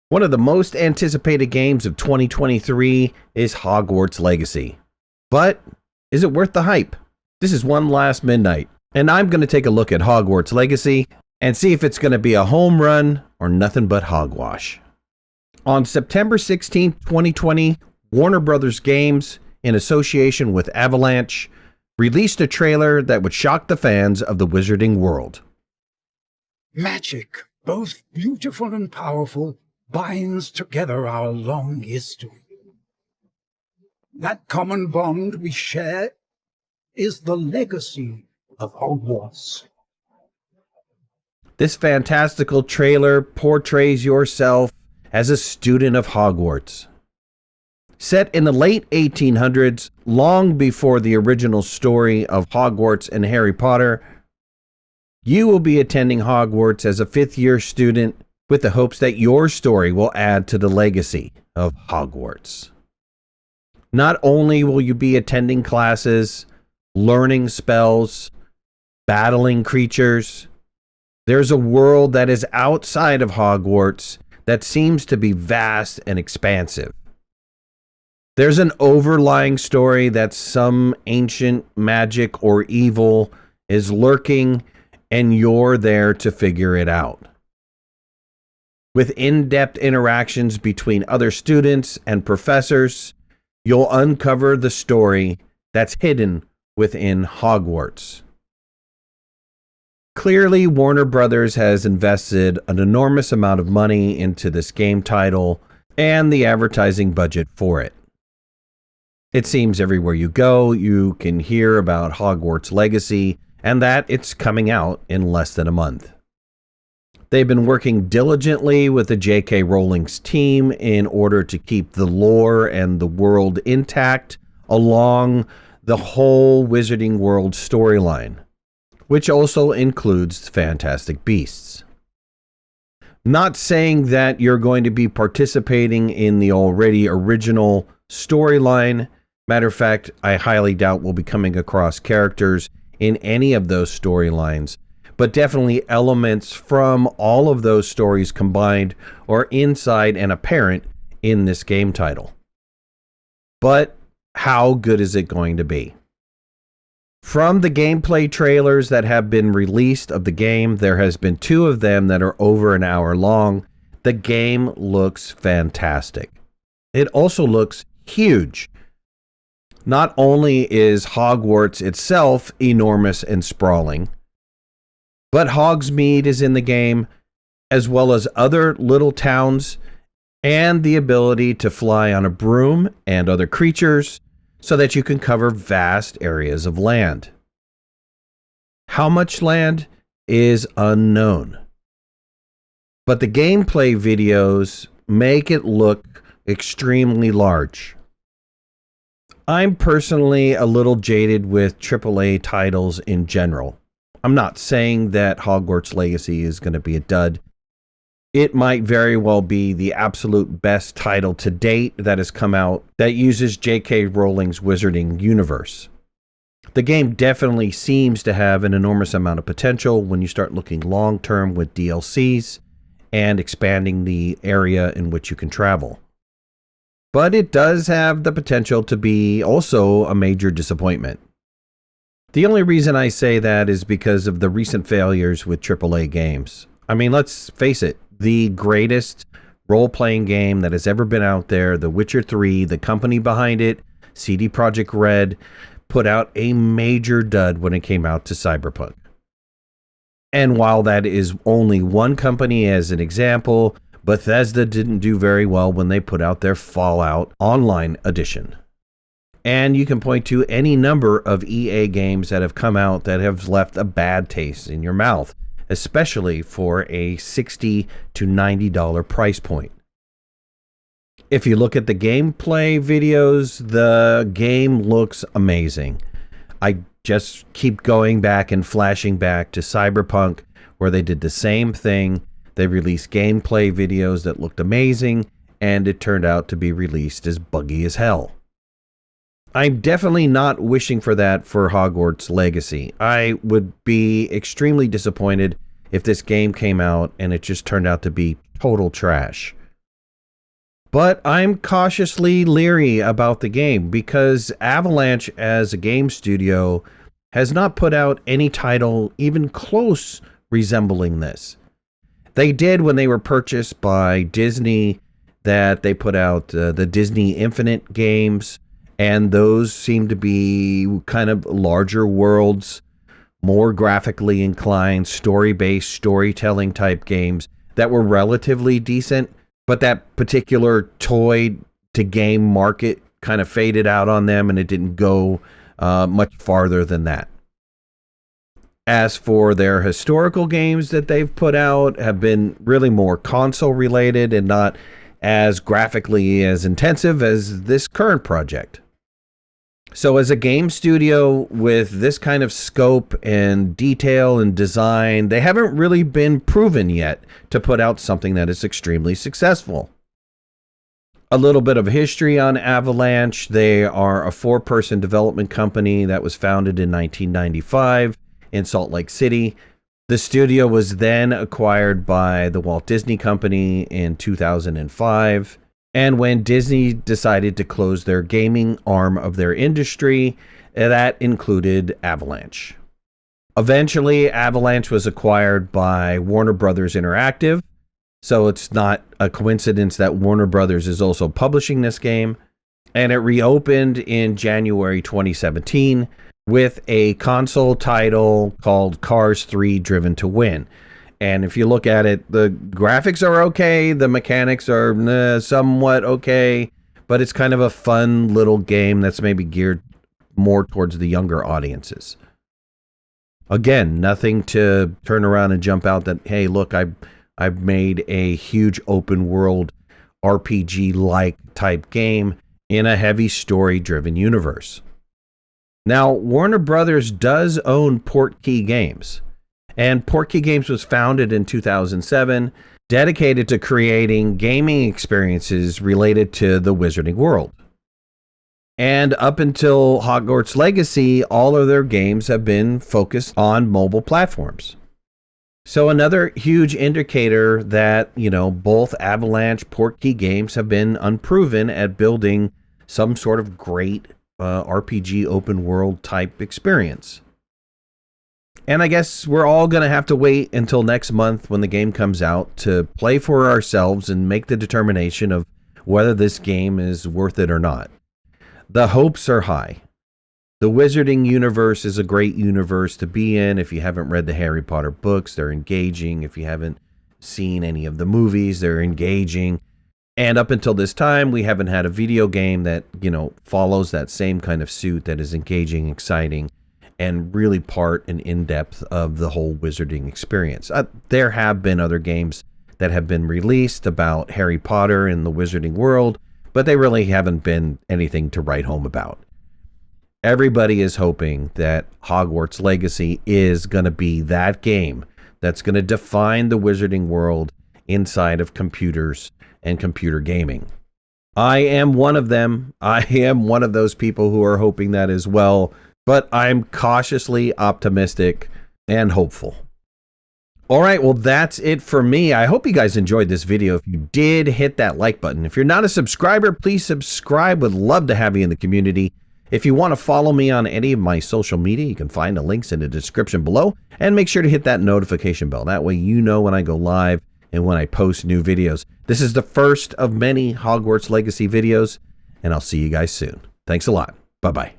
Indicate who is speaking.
Speaker 1: One of the most anticipated games of 2023 is Hogwarts Legacy. But is it worth the hype? This is OneLastMidnight, and I'm going to take a look at Hogwarts Legacy and see if it's going to be a home run or nothing but hogwash. On September 16, 2020, Warner Bros. Games, in association with Avalanche, released a trailer that would shock the fans of the wizarding world.
Speaker 2: Magic, both beautiful and powerful, binds together our long history. That common bond we share is the legacy of Hogwarts.
Speaker 1: This fantastical trailer portrays yourself as a student of Hogwarts. Set in the late 1800s, long before the original story of Hogwarts and Harry Potter, you will be attending Hogwarts as a fifth-year student with the hopes that your story will add to the legacy of Hogwarts. Not only will you be attending classes, learning spells, battling creatures, there's a world that is outside of Hogwarts that seems to be vast and expansive. There's an overlying story that some ancient magic or evil is lurking, and you're there to figure it out. With in-depth interactions between other students and professors, you'll uncover the story that's hidden within Hogwarts. Clearly, Warner Bros. Has invested an enormous amount of money into this game title and the advertising budget for it. It seems everywhere you go, you can hear about Hogwarts Legacy and that it's coming out in less than a month. They've been working diligently with the J.K. Rowling's team in order to keep the lore and the world intact along the whole Wizarding World storyline, which also includes Fantastic Beasts. Not saying that you're going to be participating in the already original storyline. Matter of fact, I highly doubt we'll be coming across characters in any of those storylines, but definitely elements from all of those stories combined or inside and apparent in this game title. But how good is it going to be? From the gameplay trailers that have been released of the game, there has been 2 of them that are over an hour long. The game looks fantastic. It also looks huge. Not only is Hogwarts itself enormous and sprawling, but Hogsmeade is in the game, as well as other little towns, and the ability to fly on a broom and other creatures so that you can cover vast areas of land. How much land is unknown, but the gameplay videos make it look extremely large. I'm personally a little jaded with AAA titles in general. I'm not saying that Hogwarts Legacy is going to be a dud. It might very well be the absolute best title to date that has come out that uses J.K. Rowling's Wizarding universe. The game definitely seems to have an enormous amount of potential when you start looking long-term with DLCs and expanding the area in which you can travel. But it does have the potential to be also a major disappointment. The only reason I say that is because of the recent failures with AAA games. I mean, let's face it, the greatest role-playing game that has ever been out there, The Witcher 3, the company behind it, CD Projekt Red, put out a major dud when it came out to Cyberpunk. And while that is only one company as an example, Bethesda didn't do very well when they put out their Fallout Online edition. And you can point to any number of EA games that have come out that have left a bad taste in your mouth, especially for a $60 to $90 price point. If you look at the gameplay videos, the game looks amazing. I just keep going back and flashing back to Cyberpunk, where they did the same thing. They released gameplay videos that looked amazing, and it turned out to be released as buggy as hell. I'm definitely not wishing for that for Hogwarts Legacy. I would be extremely disappointed if this game came out and it just turned out to be total trash. But I'm cautiously leery about the game because Avalanche as a game studio has not put out any title even close resembling this. They did when they were purchased by Disney, that they put out the Disney Infinite games, and those seem to be kind of larger worlds, more graphically inclined, story-based storytelling type games that were relatively decent, but that particular toy to game market kind of faded out on them, and it didn't go much farther than that. As for their historical games that they've put out, have been really more console related and not as graphically as intensive as this current project. So as a game studio with this kind of scope and detail and design, they haven't really been proven yet to put out something that is extremely successful. A little bit of history on Avalanche. They are a 4-person development company that was founded in 1995 in Salt Lake City. The studio was then acquired by the Walt Disney Company in 2005. And when Disney decided to close their gaming arm of their industry, that included Avalanche. Eventually, Avalanche was acquired by Warner Brothers Interactive. So it's not a coincidence that Warner Brothers is also publishing this game. And it reopened in January 2017 with a console title called Cars 3 Driven to Win. And if you look at it, the graphics are okay, the mechanics are somewhat okay, but it's kind of a fun little game that's maybe geared more towards the younger audiences. Again, nothing to turn around and jump out that, hey, look, I've made a huge open world RPG-like type game in a heavy story-driven universe. Now, Warner Brothers does own Portkey Games, and Portkey Games was founded in 2007, dedicated to creating gaming experiences related to the Wizarding World. And up until Hogwarts Legacy, all of their games have been focused on mobile platforms. So another huge indicator that, both Avalanche, Portkey Games have been unproven at building some sort of great RPG open world type experience. And I guess we're all going to have to wait until next month when the game comes out to play for ourselves and make the determination of whether this game is worth it or not. The hopes are high. The Wizarding universe is a great universe to be in. If you haven't read the Harry Potter books, they're engaging. If you haven't seen any of the movies, they're engaging. And up until this time, we haven't had a video game that, follows that same kind of suit that is engaging, exciting, and really part and in-depth of the whole Wizarding experience. There have been other games that have been released about Harry Potter and the Wizarding world, but they really haven't been anything to write home about. Everybody is hoping that Hogwarts Legacy is going to be that game that's going to define the Wizarding world inside of computers and computer gaming. I am one of them. I am one of those people who are hoping that as well, but I'm cautiously optimistic and hopeful. All right, well, that's it for me. I hope you guys enjoyed this video. If you did, hit that like button. If you're not a subscriber, please subscribe. Would love to have you in the community. If you want to follow me on any of my social media, you can find the links in the description below, and make sure to hit that notification bell. That way you know when I go live and when I post new videos. This is the first of many Hogwarts Legacy videos, and I'll see you guys soon. Thanks a lot. Bye-bye.